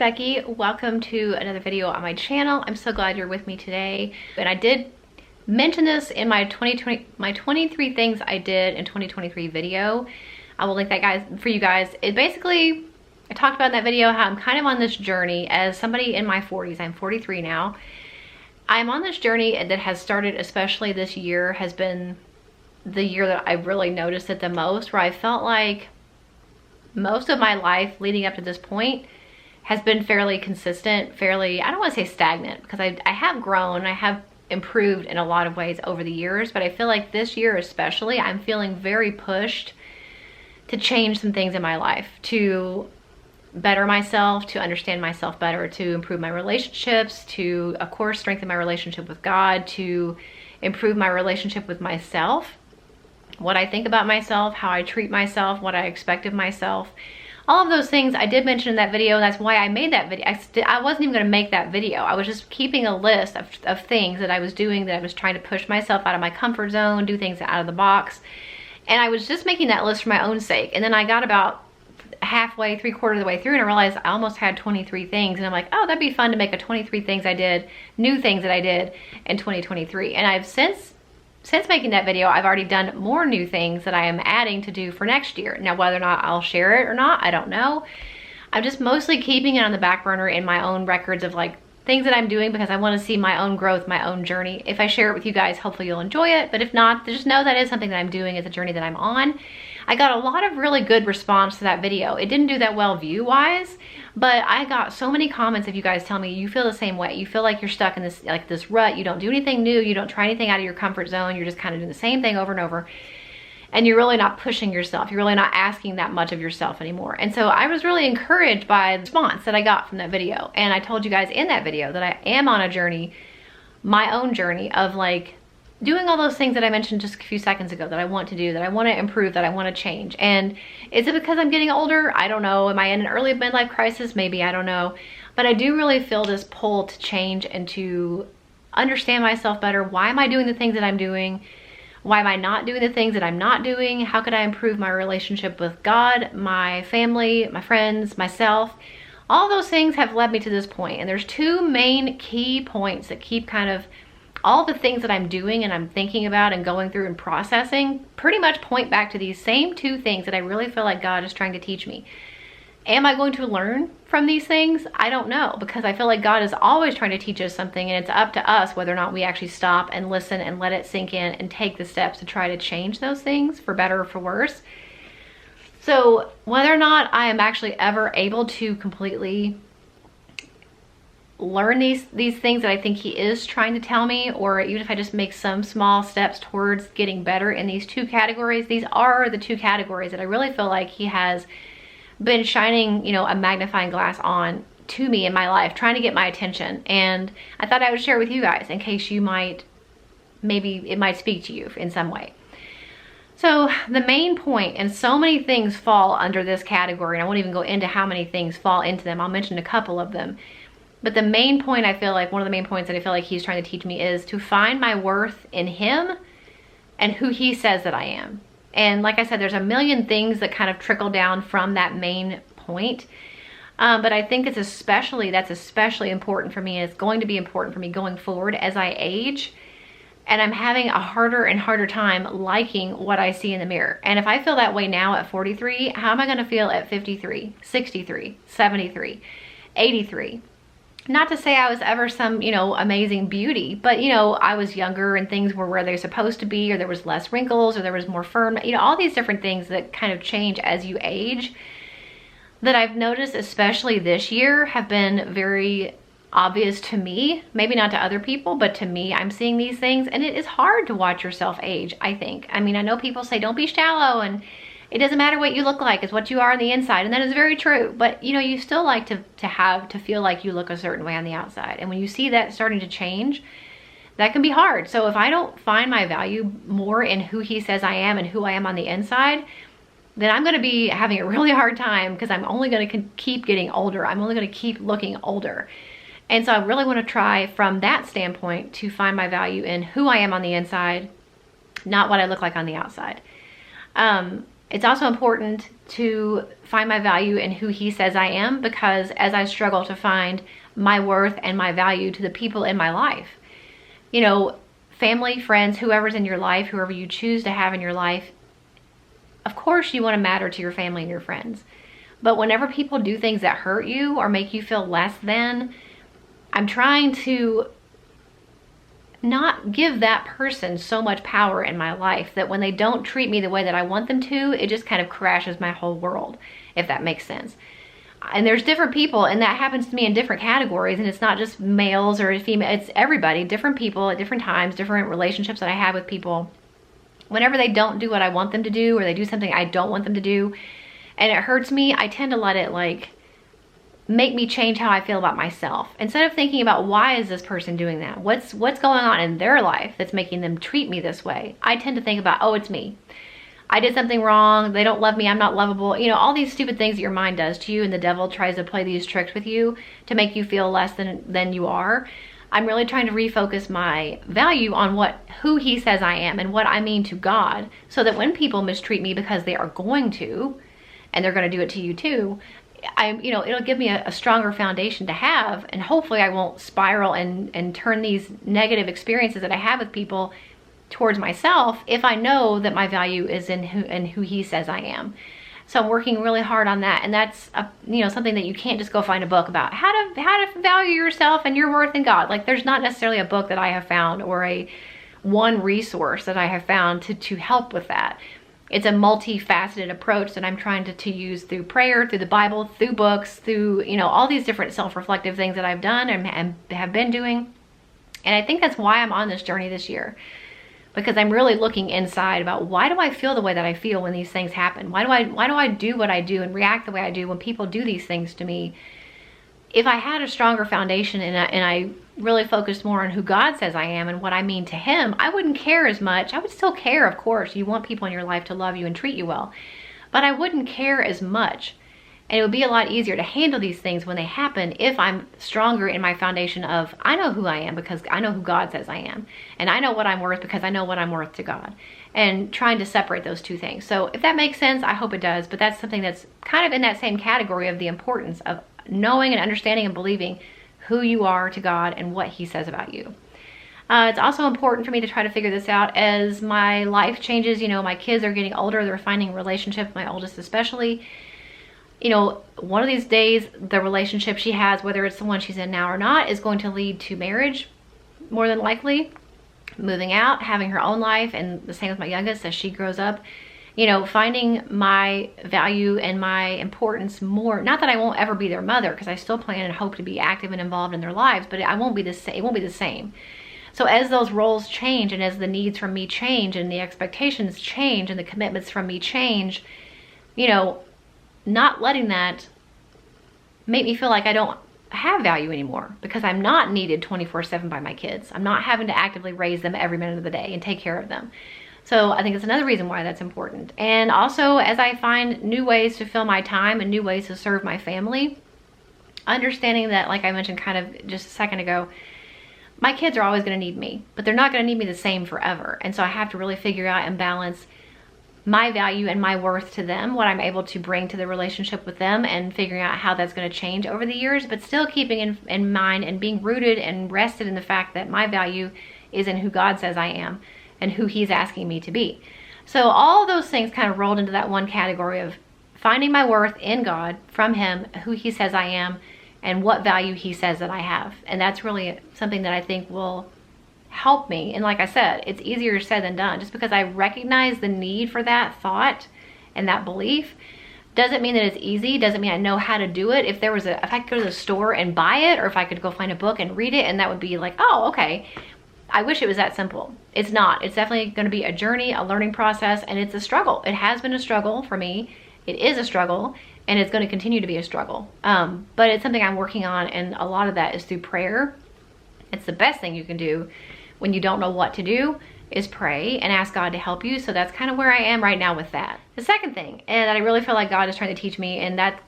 Becky. Welcome to another video on my channel. I'm so glad you're with me today. And I did mention this in my 23 things I did in 2023 video. I will link that for you guys. It basically, I talked about in that video how I'm kind of on this journey as somebody in my 40s. I'm 43 now. I'm on this journey that has started, especially this year, has been the year that I really noticed it the most, where I felt like most of my life leading up to this point has been fairly consistent, fairly, I don't want to say stagnant, because I have grown, I have improved in a lot of ways over the years, but I feel like this year especially, I'm feeling very pushed to change some things in my life, to better myself, to understand myself better, to improve my relationships, to, of course, strengthen my relationship with God, to improve my relationship with myself, what I think about myself, how I treat myself, what I expect of myself. All of those things I did mention in that video. That's why I made that video. I wasn't even going to make that video. I was just keeping a list of things that I was doing, that I was trying to push myself out of my comfort zone, do things out of the box. And I was just making that list for my own sake. And then I got about halfway, 3/4 of the way through, and I realized I almost had 23 things. And I'm like, oh, that'd be fun to make a 23 things I did, new things that I did in 2023. And I've since making that video, I've already done more new things that I am adding to do for next year. Now, whether or not I'll share it or not, I don't know. I'm just mostly keeping it on the back burner in my own records of like things that I'm doing, because I want to see my own growth, my own journey. If I share it with you guys, hopefully you'll enjoy it. But if not, just know that is something that I'm doing. It's a journey that I'm on. I got a lot of really good response to that video. It didn't do that well view-wise, but I got so many comments of you guys telling me you feel the same way. You feel like you're stuck in this rut. You don't do anything new. You don't try anything out of your comfort zone. You're just kind of doing the same thing over and over. And you're really not pushing yourself. You're really not asking that much of yourself anymore. And so I was really encouraged by the response that I got from that video. And I told you guys in that video that I am on a journey, my own journey of like doing all those things that I mentioned just a few seconds ago that I want to do, that I want to improve, that I want to change. And is it because I'm getting older? I don't know. Am I in an early midlife crisis? Maybe, I don't know. But I do really feel this pull to change and to understand myself better. Why am I doing the things that I'm doing? Why am I not doing the things that I'm not doing? How could I improve my relationship with God, my family, my friends, myself? All those things have led me to this point. And there's two main key points that keep kind of all the things that I'm doing and I'm thinking about and going through and processing pretty much point back to these same two things that I really feel like God is trying to teach me. Am I going to learn from these things? I don't know, because I feel like God is always trying to teach us something, and it's up to us whether or not we actually stop and listen and let it sink in and take the steps to try to change those things for better or for worse. So whether or not I am actually ever able to completely learn these things that I think he is trying to tell me, or even if I just make some small steps towards getting better in these two categories, these are the two categories that I really feel like he has been shining, a magnifying glass on to me in my life, trying to get my attention. And I thought I would share with you guys in case maybe it might speak to you in some way. So the main point, and so many things fall under this category, and I won't even go into how many things fall into them. I'll mention a couple of them. But the main point, I feel like one of the main points that I feel like he's trying to teach me is to find my worth in him and who he says that I am. And like I said, there's a million things that kind of trickle down from that main point. But I think that's especially important for me. It's going to be important for me going forward as I age. And I'm having a harder and harder time liking what I see in the mirror. And if I feel that way now at 43, how am I going to feel at 53, 63, 73, 83? Not to say I was ever some, amazing beauty, but, I was younger and things were where they're supposed to be, or there was less wrinkles, or there was more firm, all these different things that kind of change as you age that I've noticed, especially this year, have been very obvious to me. Maybe not to other people, but to me, I'm seeing these things, and it is hard to watch yourself age, I think. I mean, I know people say don't be shallow, and it doesn't matter what you look like, it's what you are on the inside. And that is very true. But you still like to feel like you look a certain way on the outside. And when you see that starting to change, that can be hard. So if I don't find my value more in who he says I am and who I am on the inside, then I'm going to be having a really hard time, because I'm only going to keep getting older. I'm only going to keep looking older. And so I really want to try from that standpoint to find my value in who I am on the inside, not what I look like on the outside. It's also important to find my value in who he says I am, because as I struggle to find my worth and my value to the people in my life, you know, family, friends, whoever's in your life, whoever you choose to have in your life, of course you want to matter to your family and your friends. But whenever people do things that hurt you or make you feel less than, I'm trying to not give that person so much power in my life that when they don't treat me the way that I want them to, it just kind of crashes my whole world, if that makes sense. And there's different people, and that happens to me in different categories, and it's not just males or female, it's everybody, different people at different times, different relationships that I have with people. Whenever they don't do what I want them to do, or they do something I don't want them to do, and it hurts me, I tend to let it like make me change how I feel about myself. Instead of thinking about why is this person doing that? What's going on in their life that's making them treat me this way? I tend to think about, oh, it's me. I did something wrong. They don't love me. I'm not lovable. You know, all these stupid things that your mind does to you, and the devil tries to play these tricks with you to make you feel less than you are. I'm really trying to refocus my value on who he says I am and what I mean to God, so that when people mistreat me, because they are going to, and they're going to do it to you too, it'll give me a stronger foundation to have, and hopefully I won't spiral and turn these negative experiences that I have with people towards myself if I know that my value is in who he says I am. So I'm working really hard on that, and that's something that you can't just go find a book about how to value yourself and your worth in God. Like, there's not necessarily a book that I have found or one resource that I have found to help with that. It's a multifaceted approach that I'm trying to use through prayer, through the Bible, through books, through all these different self-reflective things that I've done and have been doing. And I think that's why I'm on this journey this year, because I'm really looking inside about, why do I feel the way that I feel when these things happen? Why do I do what I do and react the way I do when people do these things to me? If I had a stronger foundation and I really focused more on who God says I am and what I mean to him, I wouldn't care as much. I would still care, of course. You want people in your life to love you and treat you well, but I wouldn't care as much. And it would be a lot easier to handle these things when they happen if I'm stronger in my foundation of, I know who I am because I know who God says I am. And I know what I'm worth because I know what I'm worth to God. And trying to separate those two things. So if that makes sense, I hope it does. But that's something that's kind of in that same category of the importance of knowing and understanding and believing who you are to God and what he says about you. It's also important for me to try to figure this out as my life changes. My kids are getting older. They're finding relationships, my oldest especially. One of these days, the relationship she has, whether it's the one she's in now or not, is going to lead to marriage, more than likely, moving out, having her own life, and the same with my youngest as she grows up. Finding my value and my importance more, not that I won't ever be their mother, because I still plan and hope to be active and involved in their lives, but it won't be the same. So as those roles change, and as the needs from me change, and the expectations change, and the commitments from me change, not letting that make me feel like I don't have value anymore, because I'm not needed 24/7 by my kids. I'm not having to actively raise them every minute of the day and take care of them. So I think it's another reason why that's important. And also, as I find new ways to fill my time and new ways to serve my family, understanding that, like I mentioned kind of just a second ago, my kids are always going to need me, but they're not going to need me the same forever. And so I have to really figure out and balance my value and my worth to them, what I'm able to bring to the relationship with them, and figuring out how that's going to change over the years, but still keeping in mind and being rooted and rested in the fact that my value is in who God says I am and who he's asking me to be. So all those things kind of rolled into that one category of finding my worth in God, from him, who he says I am, and what value he says that I have. And that's really something that I think will help me. And like I said, it's easier said than done. Just because I recognize the need for that thought and that belief doesn't mean that it's easy, doesn't mean I know how to do it. If I could go to the store and buy it, or if I could go find a book and read it, and that would be like, oh, okay. I wish it was that simple. It's not. It's definitely going to be a journey, a learning process, and it's a struggle. It has been a struggle for me. It is a struggle, and it's going to continue to be a struggle. But it's something I'm working on, and a lot of that is through prayer. It's the best thing you can do when you don't know what to do, is pray and ask God to help you. So that's kind of where I am right now with that. The second thing, and that I really feel like God is trying to teach me, and that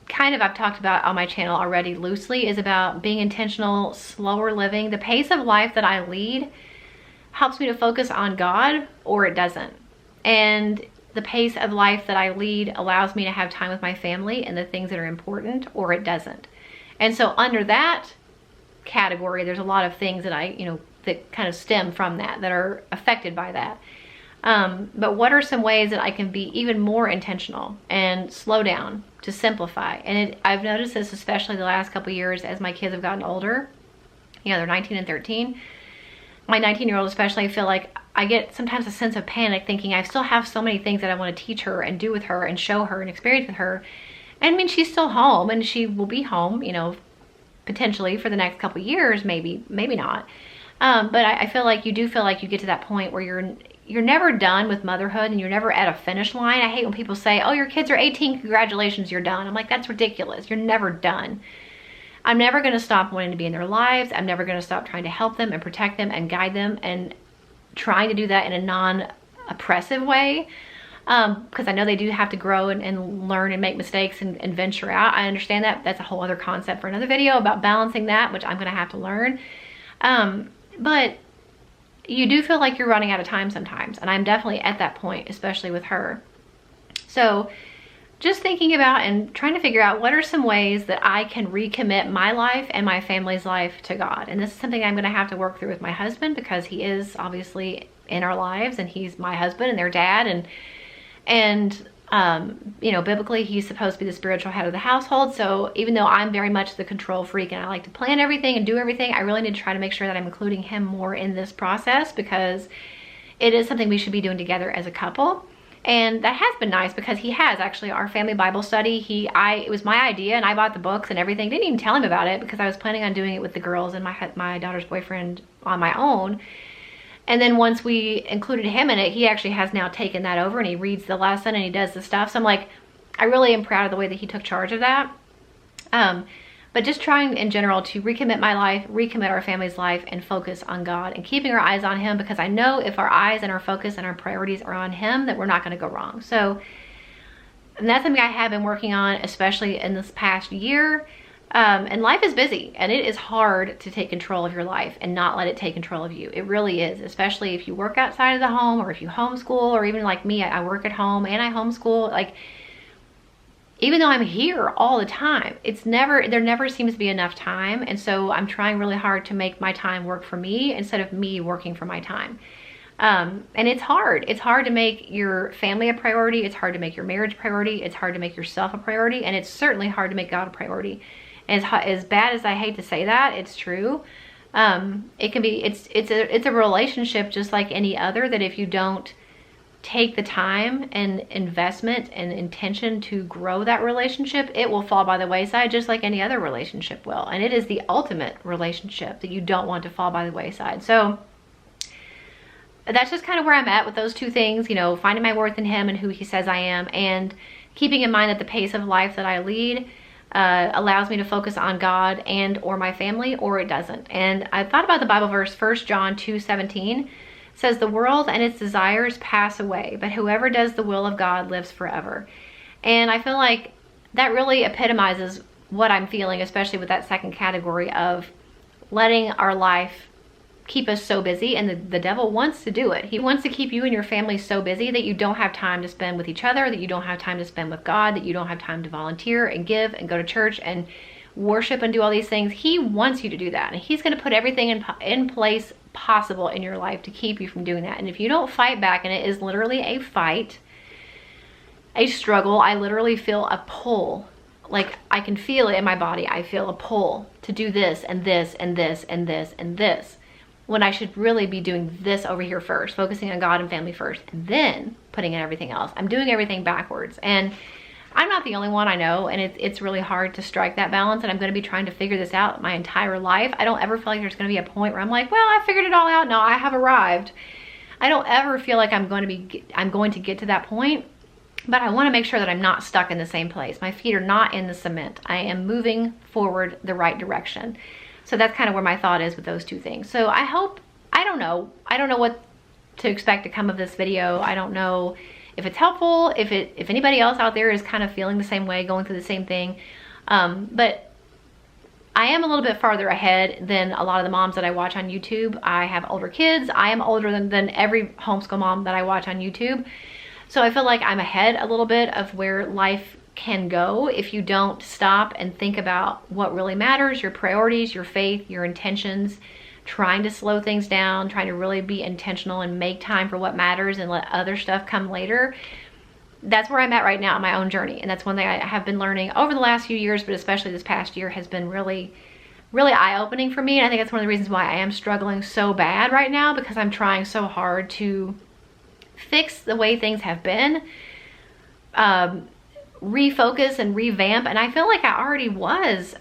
kind of I've talked about on my channel already loosely, is about being intentional, slower living. The pace of life that I lead helps me to focus on God, or it doesn't. And the pace of life that I lead allows me to have time with my family and the things that are important, or it doesn't. And so under that category, there's a lot of things that that kind of stem from that are affected by that. But what are some ways that I can be even more intentional and slow down to simplify? And I've noticed this, especially the last couple of years as my kids have gotten older. They're 19 and 13. My 19-year-old especially, I feel like I get sometimes a sense of panic thinking I still have so many things that I want to teach her and do with her and show her and experience with her. And I mean, she's still home and she will be home, potentially for the next couple of years, maybe not. But I feel like you do feel like you get to that point where you're never done with motherhood and you're never at a finish line. I hate when people say, oh, your kids are 18, congratulations, you're done. I'm like, that's ridiculous. You're never done. I'm never going to stop wanting to be in their lives. I'm never going to stop trying to help them and protect them and guide them and trying to do that in a non-oppressive way. Because I know they do have to grow and learn and make mistakes and venture out. I understand that. That's a whole other concept for another video about balancing that, which I'm going to have to learn. But you do feel like you're running out of time sometimes. And I'm definitely at that point, especially with her. So just thinking about and trying to figure out what are some ways that I can recommit my life and my family's life to God. And this is something I'm going to have to work through with my husband, because he is obviously in our lives and he's my husband and their dad. And biblically he's supposed to be the spiritual head of the household. So even though I'm very much the control freak and I like to plan everything and do everything, I really need to try to make sure that I'm including him more in this process, because it is something we should be doing together as a couple. And that has been nice, because he has actually our family Bible study. It was my idea and I bought the books and everything. Didn't even tell him about it because I was planning on doing it with the girls and my daughter's boyfriend on my own. And then once we included him in it, he actually has now taken that over and he reads the lesson and he does the stuff. So I'm like, I really am proud of the way that he took charge of that. But just trying in general to recommit my life, recommit our family's life, and focus on God and keeping our eyes on him, because I know if our eyes and our focus and our priorities are on him, that we're not going to go wrong. So, and that's something I have been working on, especially in this past year. And life is busy and it is hard to take control of your life and not let it take control of you. It really is, especially if you work outside of the home or if you homeschool, or even like me, I work at home and I homeschool. Like, even though I'm here all the time, there never seems to be enough time. And so I'm trying really hard to make my time work for me instead of me working for my time. And it's hard. It's hard to make your family a priority. It's hard to make your marriage a priority. It's hard to make yourself a priority. And it's certainly hard to make God a priority. And as bad as I hate to say that, it's true. It can be, it's a relationship just like any other, that if you don't take the time and investment and intention to grow that relationship, it will fall by the wayside just like any other relationship will. And it is the ultimate relationship that you don't want to fall by the wayside. So that's just kind of where I'm at with those two things, finding my worth in him and who he says I am, and keeping in mind that the pace of life that I lead allows me to focus on God and or my family, or it doesn't. And I thought about the Bible verse, 1 John 2:17. Says, the world and its desires pass away, but whoever does the will of God lives forever. And I feel like that really epitomizes what I'm feeling, especially with that second category of letting our life keep us so busy. And the devil wants to do it. He wants to keep you and your family so busy that you don't have time to spend with each other, that you don't have time to spend with God, that you don't have time to volunteer and give and go to church and worship and do all these things. He wants you to do that. And he's going to put everything in place possible in your life to keep you from doing that. And if you don't fight back, and it is literally a fight, a struggle, I literally feel a pull. Like, I can feel it in my body. I feel a pull to do this and this and this and this and this, when I should really be doing this over here first, focusing on God and family first, and then putting in everything else. I'm doing everything backwards. And I'm not the only one, I know, and it's really hard to strike that balance, and I'm going to be trying to figure this out my entire life. I don't ever feel like there's going to be a point where I'm like, well, I figured it all out. No, I have arrived. I don't ever feel like I'm going to get to that point, but I want to make sure that I'm not stuck in the same place. My feet are not in the cement. I am moving forward the right direction. So that's kind of where my thought is with those two things. So I don't know what to expect to come of this video. I don't know if it's helpful, if anybody else out there is kind of feeling the same way, going through the same thing. But I am a little bit farther ahead than a lot of the moms that I watch on YouTube. I have older kids. I am older than every homeschool mom that I watch on YouTube. So I feel like I'm ahead a little bit of where life can go if you don't stop and think about what really matters, your priorities, your faith, your intentions, trying to slow things down, trying to really be intentional and make time for what matters and let other stuff come later. That's where I'm at right now in my own journey. And that's one thing I have been learning over the last few years, but especially this past year has been really eye-opening for me. And I think that's one of the reasons why I am struggling so bad right now, because I'm trying so hard to fix the way things have been, refocus and revamp. And I feel like I already was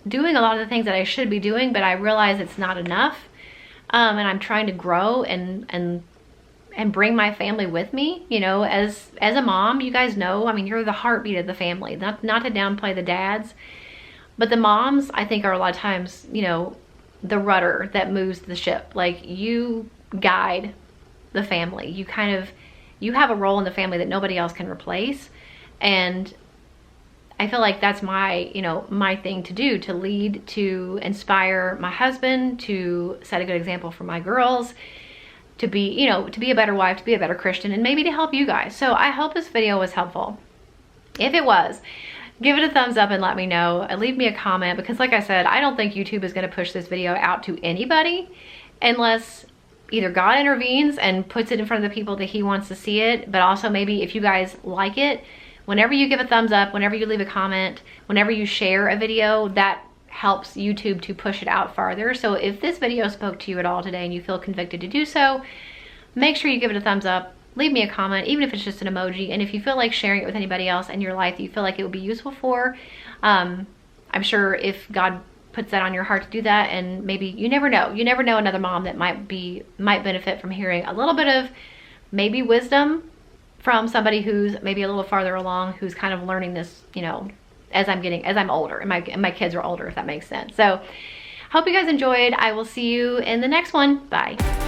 doing a lot of the things that I should be doing, but I realize it's not enough. And I'm trying to grow and bring my family with me. You know, as a mom, you guys know, I mean, you're the heartbeat of the family. Not to downplay the dads, but the moms, I think, are a lot of times, you know, the rudder that moves the ship. Like, you guide the family. You have a role in the family that nobody else can replace. And I feel like that's my, you know, my thing to do, to lead, to inspire my husband, to set a good example for my girls, to be, you know, to be a better wife, to be a better Christian, and maybe to help you guys. So I hope this video was helpful. If it was, give it a thumbs up and let me know. Leave me a comment, because like I said, I don't think YouTube is going to push this video out to anybody unless either God intervenes and puts it in front of the people that he wants to see it, but also maybe if you guys like it, whenever you give a thumbs up, whenever you leave a comment, whenever you share a video, that helps YouTube to push it out farther. So if this video spoke to you at all today and you feel convicted to do so, make sure you give it a thumbs up, leave me a comment, even if it's just an emoji. And if you feel like sharing it with anybody else in your life that you feel like it would be useful for, I'm sure if God puts that on your heart to do that, and maybe, you never know another mom that might benefit from hearing a little bit of maybe wisdom from somebody who's maybe a little farther along, who's kind of learning this, you know, as I'm older and my kids are older, if that makes sense. So hope you guys enjoyed. I will see you in the next one. Bye.